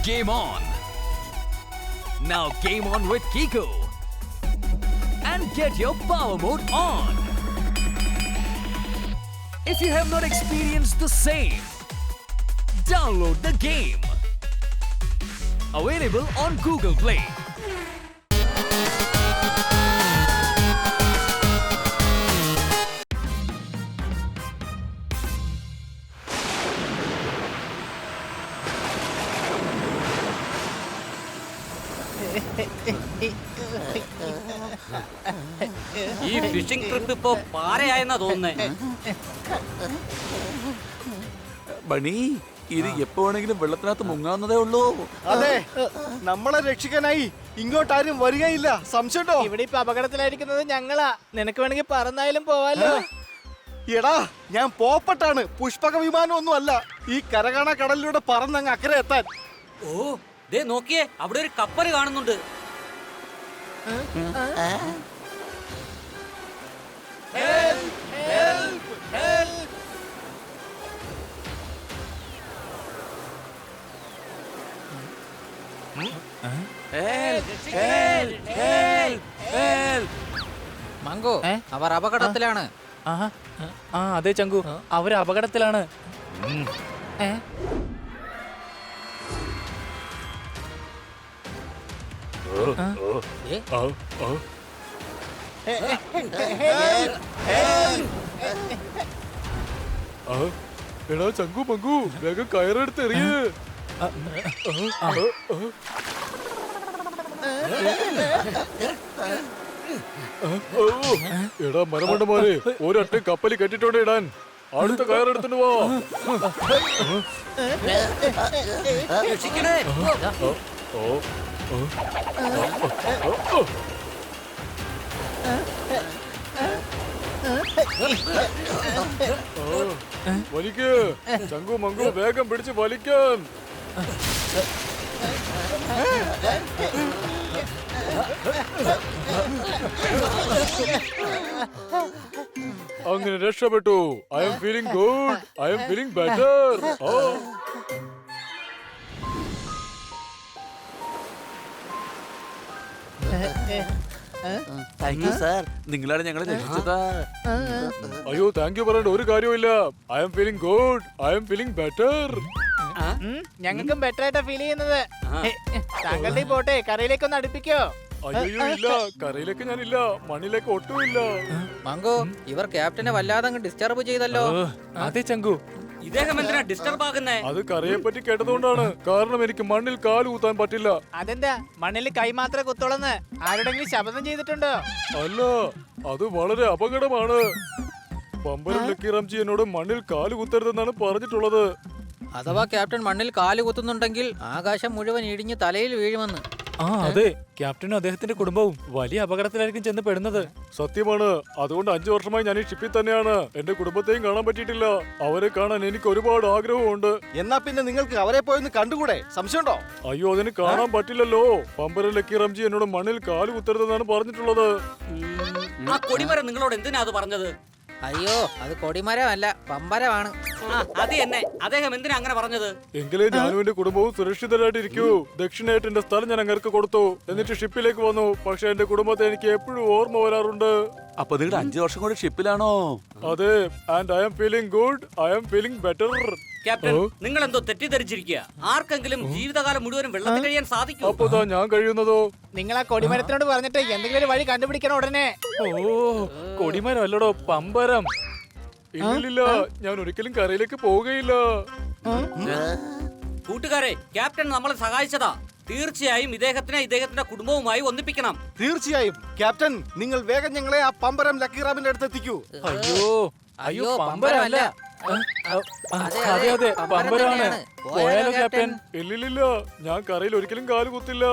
Game on! Now game on with Kiko and get your power mode on. If you have not experienced the same, download the game. Available on Google Play. ഈ phishing trip ഇപ്പോ പാരയായെന്നാ തോന്നുന്നേ. Bunny, ഇത് എപ്പോ വേണമെങ്കിലും വെള്ളത്തിനകത്ത് മുങ്ങാവുന്നതേ ഉള്ളൂ. അതെ, നമ്മളെ രക്ഷിക്കാനായി ഇങ്ങോട്ടാരും വരികയില്ല. സംശയട്ടോ? ഇവിടെ ഇപ്പൊ അപകടത്തിലായിരിക്കുന്നത് ഞങ്ങളാ. നിനക്ക് വേണമെങ്കിൽ പറന്നായാലും പോവാലോ. എടാ, ഞാൻ പോപ്പട്ടാണ്, പുഷ്പക വിമാനം ഒന്നും അല്ല. ഈ കരകാണ കടലിലൂടെ പറന്നങ്ങ് അക്കരെ എത്താൻ. ഓ, ദേ നോക്കിയേ, അവിടെ ഒരു കപ്പൽ കാണുന്നുണ്ട്. മങ്കോ, അവർ അപകടത്തിലാണ്. അതെ ചങ്കു, അവര് അപകടത്തിലാണ്. എടാ ചങ്കു മങ്കു, വേഗം കയറെടുത്ത് എറിയ്. എടാ മരമണ്ടമാരെ, ഒരൊറ്റ കപ്പലി കെട്ടിട്ടോണ്ട് ഇടാൻ. അടുത്ത കയറെടുത്തിട്ട് പോ. രക്ഷിക്കണേ. വലിക്ക് ചങ്കു മങ്കു, വേഗം പിടിച്ച് വലിക്കാൻ. അങ്ങനെ രക്ഷപ്പെട്ടു. I am feeling good, I am feeling better. Thank you sir, നിങ്ങളാണ് ഞങ്ങളെ രക്ഷിച്ചത്. അയ്യോ, താങ്ക് യു പറയേണ്ട ഒരു കാര്യമില്ല. I am feeling good, I am feeling better. ഞങ്ങൾക്കും ബെറ്റർ ആയിട്ടാ ഫീൽ ചെയ്യുന്നത്. താങ്കളുടെ പോട്ടെ കരയിലേക്കൊന്ന് അടുപ്പിക്കോ? അയ്യോ ഇല്ല, കരയിലേക്ക് ഞാനില്ല, മണ്ണിലേക്ക് ഒട്ടുമില്ല. മങ്കോ, ഇവർ ക്യാപ്റ്റനെ വല്ലാതെ അങ്ങ് ഡിസ്റ്റർബ് ചെയ്തല്ലോ. അതെ ചങ്കു, ഇദ്ദേഹം എന്തിനാ ഡിസ്റ്റർബ് ആകുന്നേ? അത് കരയെ പറ്റി കേട്ടതുകൊണ്ടാണ്. കാരണം എനിക്ക് മണ്ണിൽ കാല് കുത്താൻ പറ്റില്ല. അതെന്താ മണ്ണിൽ കൈ മാത്രമേ കുത്തോളന്ന് ആരുടെങ്കിലും ശബ്ദം ചെയ്തിട്ടുണ്ടോ? അല്ല, അത് വളരെ അപകടമാണ്. പമ്പരം ലക്കി റാംജി എന്നോട് മണ്ണിൽ കാല് കുത്തരുതെന്നാണ് പറഞ്ഞിട്ടുള്ളത്. അഥവാ ക്യാപ്റ്റൻ മണ്ണിൽ കാല് കുത്തുന്നുണ്ടെങ്കിൽ ആകാശം മുഴുവൻ ഇടിഞ്ഞ് തലയിൽ വീഴുമെന്ന്. അതെ, ക്യാപ്റ്റനും അദ്ദേഹത്തിന്റെ കുടുംബവും വലിയ അപകടത്തിലായിരിക്കും ചെന്ന് പെടുന്നത്. സത്യമാണ്. അതുകൊണ്ട് 5 വർഷമായി ഞാൻ ഈ ഷിപ്പിൽ തന്നെയാണ്. എന്റെ കുടുംബത്തെയും കാണാൻ പറ്റിയിട്ടില്ല. അവരെ കാണാൻ എനിക്ക് ഒരുപാട് ആഗ്രഹമുണ്ട്. എന്നാ പിന്നെ നിങ്ങൾക്ക് അവരെ പോയൊന്ന് കണ്ടുകൂടെ? സംശയമുണ്ടോ? അയ്യോ, അതിന് കാണാൻ പറ്റില്ലല്ലോ. പമ്പരം ലക്കി റാംജി എന്നോട് മണ്ണിൽ കാല് കുത്തരുതെന്നാണ് പറഞ്ഞിട്ടുള്ളത്. ആ കൊടിമരം നിങ്ങളോട് എന്തിനാ അത് പറഞ്ഞത്? അയ്യോ, അത് കൊടിമരമല്ല, പമ്പരമാണ്. അത് തന്നെ, അദ്ദേഹം എന്തിനാ അങ്ങനെ പറഞ്ഞത്? എങ്കിലേ ഞാനും എന്റെ കുടുംബവും സുരക്ഷിതരായിട്ടിരിക്കൂ. ദക്ഷിണയായിട്ട് എന്റെ സ്ഥലം ഞാൻ അങ്ങർക്ക് കൊടുത്തു. എന്നിട്ട് ഷിപ്പിലേക്ക് വന്നു. പക്ഷെ എന്റെ കുടുംബത്തെ എനിക്ക് എപ്പോഴും ഓർമ്മ വരാറുണ്ട്. അപ്പൊ നിങ്ങൾ 5 വർഷം കൂടെ ഷിപ്പിലാണോ? അതെ, and I am feeling good, I am feeling better. Captain, നിങ്ങൾ എന്തോ തെറ്റിദ്ധരിച്ചിരിക്കുക. ആർക്കെങ്കിലും ജീവിതകാലം മുഴുവനും വെള്ളത്തിൽ കഴിയാൻ സാധിക്കും? അപ്പൊ ഞാൻ കഴിയുന്നതോ? നിങ്ങൾ ആ കൊടിമരത്തിനോട് പറഞ്ഞിട്ട് എന്തെങ്കിലും ഒരു വഴി കണ്ടുപിടിക്കണം ഉടനെ. കൊടിമരം അല്ലടോ, പമ്പരം. ഇല്ലില്ല, ഞാൻ ഒരിക്കലും കരയിലേക്ക് പോവുകയില്ല. കൂട്ടുകാരെ, ക്യാപ്റ്റൻ നമ്മളെ സഹായിച്ചതാ. തീർച്ചയായും ഇദ്ദേഹത്തിന്റെ കുടുംബവുമായി ഒന്നിപ്പിക്കണം. തീർച്ചയായും ക്യാപ്റ്റൻ, നിങ്ങൾ വേഗം ഞങ്ങളെ ആ പമ്പരം ലക്കി റാമിന്റെ അടുത്ത് എത്തിക്കൂ. അയ്യോ, പമ്പരമല്ല. അതെ അതെ, പമ്പരാണ്. പോയാലോ ക്യാപ്റ്റൻ? ഇല്ലില്ല, ഞാൻ കരയിൽ ഒരിക്കലും കാല് കുത്തില്ല.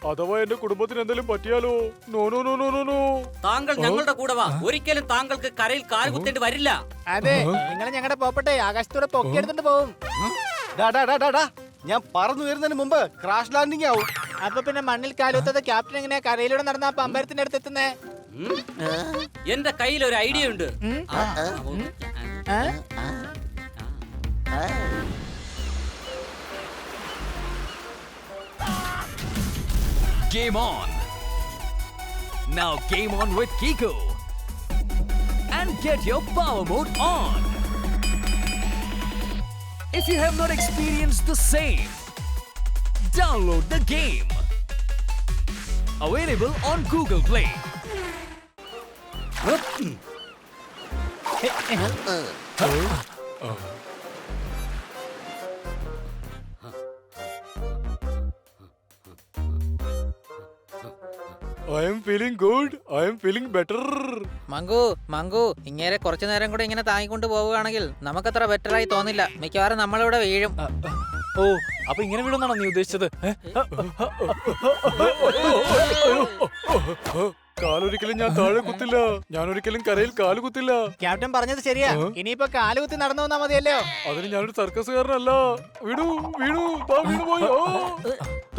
അഥവാ എന്റെ കുടുംബത്തിന് എന്തെങ്കിലും പറ്റിയാലോ? No no no no no no. താങ്കൾ ഞങ്ങളുടെ കൂടെ വാ. ഒരിക്കലും താങ്കൾക്ക് കരയിൽ കാല് കുത്തേണ്ടി വരില്ല. അതെ, നിങ്ങൾ ഞങ്ങളുടെ പോപ്പട്ടെ ആകാശത്തൂടെ പൊക്കിയെടുത്തിട്ട് പോവും. ഞാൻ പറന്നു വരുന്നതിന് മുമ്പ് ക്രാഷ് ലാൻഡിംഗ് ആവും. അപ്പൊ പിന്നെ മണ്ണിൽ കാലുത്തത് ക്യാപ്റ്റൻ എങ്ങനെയാ കരയിലൂടെ നടന്ന ആ പമ്പരത്തിന്റെ അടുത്ത് എത്തുന്നേ? എന്റെ കയ്യിൽ ഒരു ഐഡിയ ഉണ്ട്. game on. Now game on with Kiko. And get your power mode on. If you have not experienced the same, download the game. Available on Google Play. I am feeling good. I am feeling better. മങ്കു ഇങ്ങനെ കുറച്ചു നേരം കൂടെ ഇങ്ങനെ താങ്ങിക്കൊണ്ട് പോവുകയാണെങ്കിൽ നമുക്കത്ര ബെറ്ററായി തോന്നില്ല. മിക്കവാറും നമ്മളിവിടെ വീഴും. ഓ, അപ്പൊ ഇങ്ങനെ വീടുന്നാണോ നീ ഉദ്ദേശിച്ചത്? കാലൊരിക്കലും ഞാൻ താഴെ കുത്തില്ല. ഞാൻ ഒരിക്കലും കരയിൽ കാല് കുത്തില്ല. ക്യാപ്റ്റൻ പറഞ്ഞത് ശരിയാ. ഇനിയിപ്പോ കാലുകുത്തി നടന്നു വന്നാ മതിയല്ലോ. അതിന് ഞാനൊരു സർക്കസുകാരനല്ല. വീണു ദാ വീണു പോയി.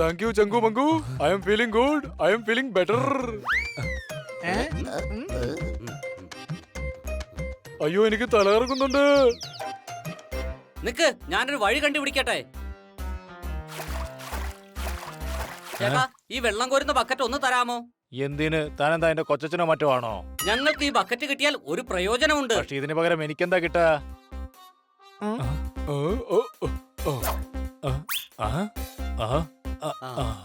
താങ്ക് യു ചങ്കു മങ്കു. I am feeling good. I am feeling better. അയ്യോ, എനിക്ക് തലകറങ്ങുന്നുണ്ട്. നിക്ക്, ഞാനൊരു വഴി കണ്ടുപിടിക്കട്ടെ. ചേട്ടാ, ഈ വെള്ളം കോരുന്ന ബക്കറ്റ് ഒന്ന് തരാമോ? എന്തിന്? താനെന്താ എന്റെ കൊച്ചനോ മറ്റോ ആണോ? ഞങ്ങൾക്ക് ഈ ബക്കറ്റ് കിട്ടിയാൽ ഒരു പ്രയോജനമുണ്ട്. പക്ഷെ ഇതിന് പകരം എനിക്കെന്താ കിട്ടാ?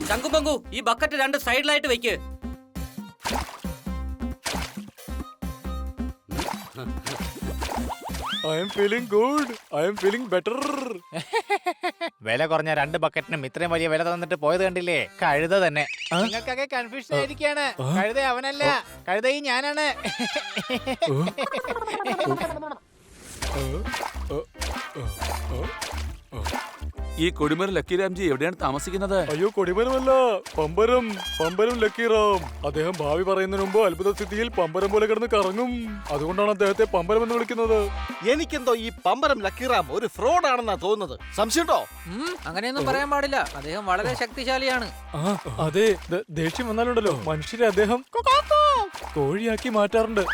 ചങ്കുപങ്കു, ഈ ബക്കറ്റ് രണ്ട് സൈഡിലായിട്ട് വെക്ക്. I am feeling good. I am feeling better. വില കുറഞ്ഞ 2 ബക്കറ്റിനും ഇത്രയും വലിയ വില തന്നിട്ട് പോയത് കണ്ടില്ലേ? കഴുത തന്നെ. നിങ്ങൾക്കൊക്കെ കൺഫ്യൂഷൻ ആയിരിക്കാണ്. കഴുത അവനല്ല, കഴുത ഈ ഞാനാണ്. ഈ കൊടിമരം ലക്കിരാംജി എവിടെയാണ് താമസിക്കുന്നത്? അയ്യോ, കൊടിമരമല്ല, പമ്പരം ലക്കീറാം. അദ്ദേഹം ഭാവി പറയുന്നതിന് മുമ്പ് അത്ഭുത സ്ഥിതിയിൽ പമ്പരം പോലെ കിടന്ന് കറങ്ങും. അതുകൊണ്ടാണ് അദ്ദേഹത്തെ പമ്പരം എന്ന് വിളിക്കുന്നത്. എനിക്കെന്തോ ഈ പമ്പരം ലക്കിറാം ഒരു ഫ്രോഡ് ആണെന്നാ തോന്നുന്നത്. സംശയമുണ്ടോ? അങ്ങനെയൊന്നും പറയാൻ പാടില്ല. അദ്ദേഹം വളരെ ശക്തിശാലിയാണ്. അതെ, ദേഷ്യം വന്നാലുണ്ടല്ലോ മനുഷ്യരെ അദ്ദേഹം കോഴിയാക്കി മാറ്റാറുണ്ട്.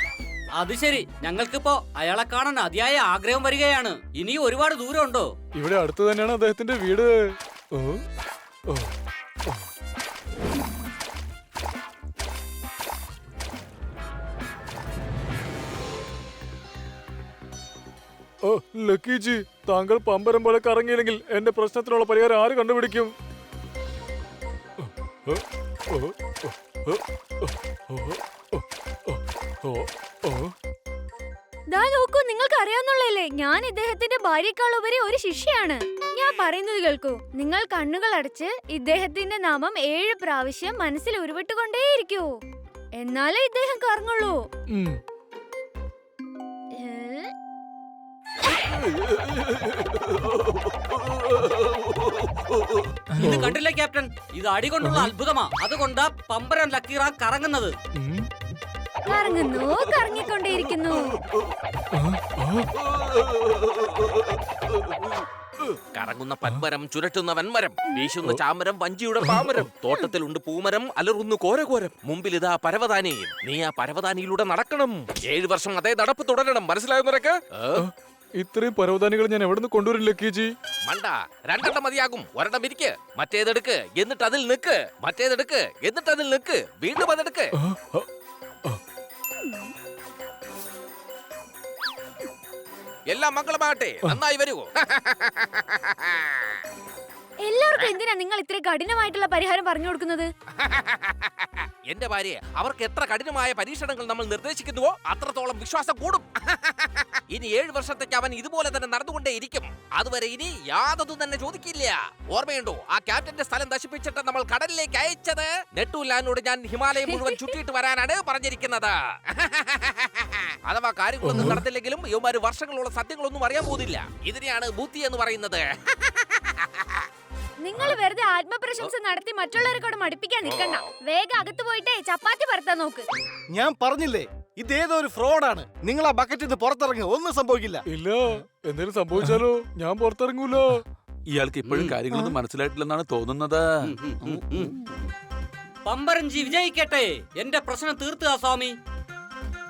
അത് ശരി, ഞങ്ങൾക്കിപ്പോ അയാളെ കാണാൻ അതിയായ ആഗ്രഹം വരികയാണ്. ഇനിയും ഒരുപാട് ദൂരം ഉണ്ടോ? ഇവിടെ അടുത്ത് തന്നെയാണ് അദ്ദേഹത്തിന്റെ വീട്. ഓ ഓ ഓ. ഓ ലക്കിജി, താങ്കൾ പമ്പരം പോലെ കറങ്ങിയില്ലെങ്കിൽ എന്റെ പ്രശ്നത്തിനുള്ള പരിഹാരം ആര് കണ്ടുപിടിക്കും? ദാ നോക്കൂ, നിങ്ങൾക്ക് അറിയാവുന്നല്ലേ, ഞാൻ ഇദ്ദേഹത്തിന്റെ ഭാര്യയേക്കാൾ ഉപരി ഒരു ശിഷ്യയാണ്. ഞാൻ പറയുന്നത് കേൾക്കൂ. നിങ്ങൾ കണ്ണുകൾ അടച്ച് ഇദ്ദേഹത്തിന്റെ നാമം 7 പ്രാവശ്യം മനസ്സിൽ ഉരുവിട്ടുകൊണ്ടേയിരിക്കൂ. എന്നാലേ ഇദ്ദേഹം കറങ്ങുള്ളൂ. ഇത് കണ്ടില്ല ക്യാപ്റ്റൻ, ഇത് അടികൊണ്ടുള്ള അത്ഭുതമാ. അതുകൊണ്ടാ പമ്പരം ലക്കീറാം കറങ്ങുന്നത്. കറങ്ങുന്നു, കറങ്ങിക്കൊണ്ടേയിരിക്കുന്നു. കറങ്ങുന്ന പന്മരം, ചുരട്ടുന്ന വൻമരം, വീശുന്ന ചാമരം, വഞ്ചിയുടെ പാമരം, തോട്ടത്തിലുണ്ട് പൂമരം, അലറുന്നു കോരകോരം, മുമ്പിൽ ഇതാ പരവതാനി. നീ ആ പരവതാനിയിലൂടെ നടക്കണം. 7 വർഷം അതേ നടപ്പ് തുടരണം. മനസ്സിലായോ നിനക്ക്? ഇത്രയും പരവതാനികൾ ഞാൻ എവിടെ നിന്ന് കൊണ്ടുവരും ലക്കിജി? മണ്ട, 2 എണ്ണം മതിയാകും. ഒരെണ്ണം ഇരിക്ക്, മറ്റേതെടുക്ക്, എന്നിട്ട് അതിൽ നിക്ക്, മറ്റേതെടുക്ക്, എന്നിട്ട് അതിൽ നിക്ക്, വീണ്ടും അതെടുക്ക്. എല്ലാം മംഗളമാകട്ടെ, നന്നായി വരൂ. എല്ലാവർക്കും എന്തിനാ നിങ്ങൾ ഇത്ര കഠിനമായിട്ടുള്ള പരിഹാരം പറഞ്ഞു കൊടുക്കുന്നത്? എന്റെ ഭാര്യയെ, അവർക്ക് എത്ര കഠിനമായ പരീക്ഷണങ്ങൾ നമ്മൾ നിർദ്ദേശിക്കുന്നുവോ അത്രത്തോളം വിശ്വാസം കൂടും. ഇനി 7 വർഷത്തേക്ക് അവൻ ഇതുപോലെ തന്നെ നടന്നുകൊണ്ടേ ഇരിക്കും. അതുവരെ ഇനി യാതൊന്നും തന്നെ ചോദിക്കില്ല. ഓർമ്മയുണ്ടോ ആ ക്യാപ്റ്റന്റെ സ്ഥലം നശിപ്പിച്ചിട്ട് നമ്മൾ കടലിലേക്ക് അയച്ചത്? നെട്ടൂലാനോട് ഞാൻ ഹിമാലയം മുഴുവൻ ചുറ്റിയിട്ട് വരാനാണ് പറഞ്ഞിരിക്കുന്നത്. അഥവാ കാര്യങ്ങളൊന്നും നടത്തില്ലെങ്കിലും ഇവന്മാര് വർഷങ്ങളുള്ള സത്യങ്ങളൊന്നും അറിയാൻ പോകുന്നില്ല. ഇതിനെയാണ് ബുദ്ധി എന്ന് പറയുന്നത്. നിങ്ങൾ വെറുതെ ആത്മപ്രശംസ നടത്തി മറ്റുള്ളവരെ കൂടെ മടുപ്പിക്കാൻ നിൽക്കണ്ട. വേഗം അകത്ത് പോയിട്ടേ ചപ്പാത്തി പരത്താൻ നോക്ക്. ഞാൻ പറഞ്ഞില്ലേ, ഇതേതോ ഒരു ഫ്രോഡാണ്. നിങ്ങൾ ആ ബക്കറ്റിൽ നിന്ന് പുറത്തിറങ്ങുക, ഒന്നും സംഭവിക്കില്ല. ഇല്ല, എന്തെങ്കിലും സംഭവിച്ചാലോ? ഞാൻ പുറത്തിറങ്ങൂല. ഇയാൾക്ക് ഇപ്പോഴും കാര്യങ്ങളൊന്നും മനസ്സിലായിട്ടില്ലെന്നാണ് തോന്നുന്നത്. പമ്പരഞ്ചി വിജയിക്കട്ടെ. എന്റെ പ്രശ്നം തീർത്തുക സ്വാമി.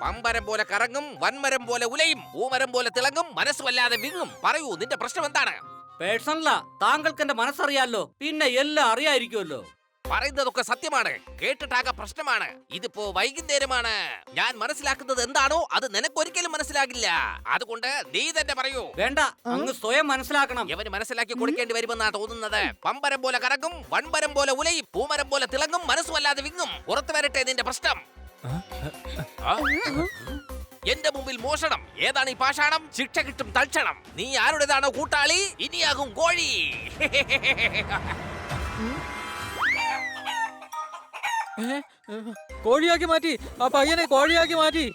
പമ്പരം പോലെ കറങ്ങും, വൻമരം പോലെ ഉലയും, പൂമരം പോലെ തിളങ്ങും, മനസ്സുവല്ലാതെ വിങ്ങും. പറയൂ, നിന്റെ പ്രശ്നം എന്താണ്? പേഴ്സണലാ, താങ്കൾക്ക് എന്റെ മനസ്സറിയാലോ, പിന്നെ എല്ലാം അറിയായിരിക്കുമല്ലോ. പറയുന്നതൊക്കെ സത്യമാണ്. കേട്ടിട്ടാകെ പ്രശ്നമാണ്. ഇതിപ്പോ വൈകുന്നേരമാണ്. ഞാൻ മനസ്സിലാക്കുന്നത് എന്താണോ അത് നിനക്കൊരിക്കലും മനസ്സിലാകില്ല. അതുകൊണ്ട് നീ തന്നെ പറയൂ. വേണ്ട, അങ്ങ് സ്വയം മനസ്സിലാക്കണം. ഇവന് മനസ്സിലാക്കി കൊടുക്കേണ്ടി വരുമെന്നാ തോന്നുന്നത്. പമ്പരം പോലെ കറങ്ങും, വൻപരം പോലെ ഉലയും, പൂമരം പോലെ തിളങ്ങും, മനസ്സുമല്ലാതെ വിങ്ങും. പുറത്തു വരട്ടെ നിന്റെ പ്രശ്നം. ആ? എന്റെ മുമ്പിൽ മോഷണം. ഏതാണ് ഈ പാഷാണം? ശിക്ഷ കിട്ടും തൽക്ഷണം. നീ ആരുടേതാണോ കൂട്ടാളി, ഇനിയാകും കോഴി. കോഴിയാക്കി മാറ്റി, ആ പയ്യനെ കോഴിയാക്കി മാറ്റി.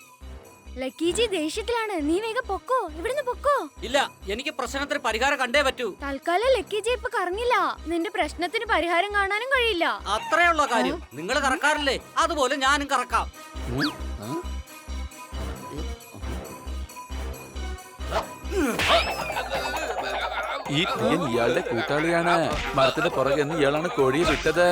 ലക്കീജി ദേഷ്യത്തിലാണ്. നീ വേഗം പൊക്കോ, ഇവിടുന്ന് പൊക്കോ. ഇല്ല, എനിക്ക് പ്രശ്നത്തിന് പരിഹാരം കണ്ടേ പറ്റൂ. തൽക്കാലം ലക്കീജി ഇപ്പൊ കറങ്ങില്ല. നിന്റെ പ്രശ്നത്തിന് പരിഹാരം കാണാനും കഴിയില്ല. അത്രയുള്ള കാര്യം. നിങ്ങൾ കറക്കാറില്ലേ, അതുപോലെ ഞാനും കറക്കാം. ഈ പയ്യൻ ഇയാളുടെ കൂട്ടാളിയാണ്. മരത്തിന്റെ പുറകെ നിന്ന് ഇയാളാണ് കോഴിയെ വിട്ടത്.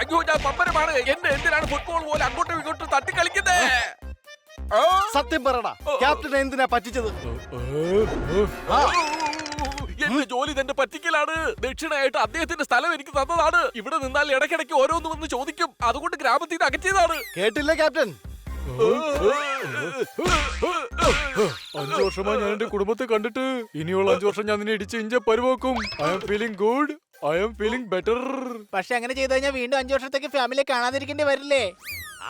അയ്യോ, ഞാൻ പമ്പരമാണ്. എന്നെ എന്തിനാണ് ഫുട്ബോൾ പോലെ അങ്ങോട്ടും ഇങ്ങോട്ടും തട്ടി കളിക്കുന്നത്? സത്യം പറയടാ, ക്യാപ്റ്റൻ എന്തിനാ പറ്റിച്ചത്? എന്റെ ജോലി തന്നെ പറ്റിക്കലാണ്. ദക്ഷിണയായിട്ട് അദ്ദേഹത്തിന്റെ സ്ഥലം എനിക്ക് തന്നതാണ്. ഇവിടെ നിന്നാൽ ഇടയ്ക്കിടയ്ക്ക് ഓരോന്ന് വന്ന് ചോദിക്കും. അതുകൊണ്ട് ഗ്രാമത്തിൽ നിന്ന് അകറ്റിയതാണ്. കേട്ടില്ല ക്യാപ്റ്റൻ? 5 വർഷമായി ഞാൻ എന്റെ കുടുംബത്തെ കണ്ടിട്ട്. ഇനിയുള്ള 5 വർഷം ഞാൻ നിന്നെ ഇടിച്ച് ഇഞ്ച പരുവാക്കും. I am feeling good, I am feeling better. പക്ഷെ അങ്ങനെ ചെയ്തു കഴിഞ്ഞാൽ വീണ്ടും 5 വർഷത്തേക്ക് ഫാമിലിയെ കാണാതിരിക്കേണ്ടി വരില്ലേ?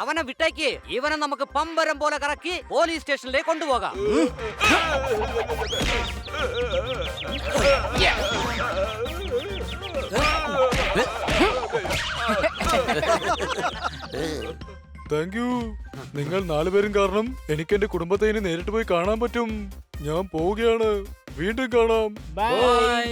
അവനെ വിട്ടേക്ക്. ഇവനെ നമുക്ക് പമ്പരം പോലെ കറക്കി പോലീസ് സ്റ്റേഷനിലേക്ക് കൊണ്ടുപോകാം. Thank you. നിങ്ങൾ 4 പേരും കാരണം എനിക്ക് എന്റെ കുടുംബത്തെ ഇനി നേരിട്ട് പോയി കാണാൻ പറ്റും. ഞാൻ പോവുകയാണ്. വീണ്ടും കാണാം. ബൈ. ബൈ.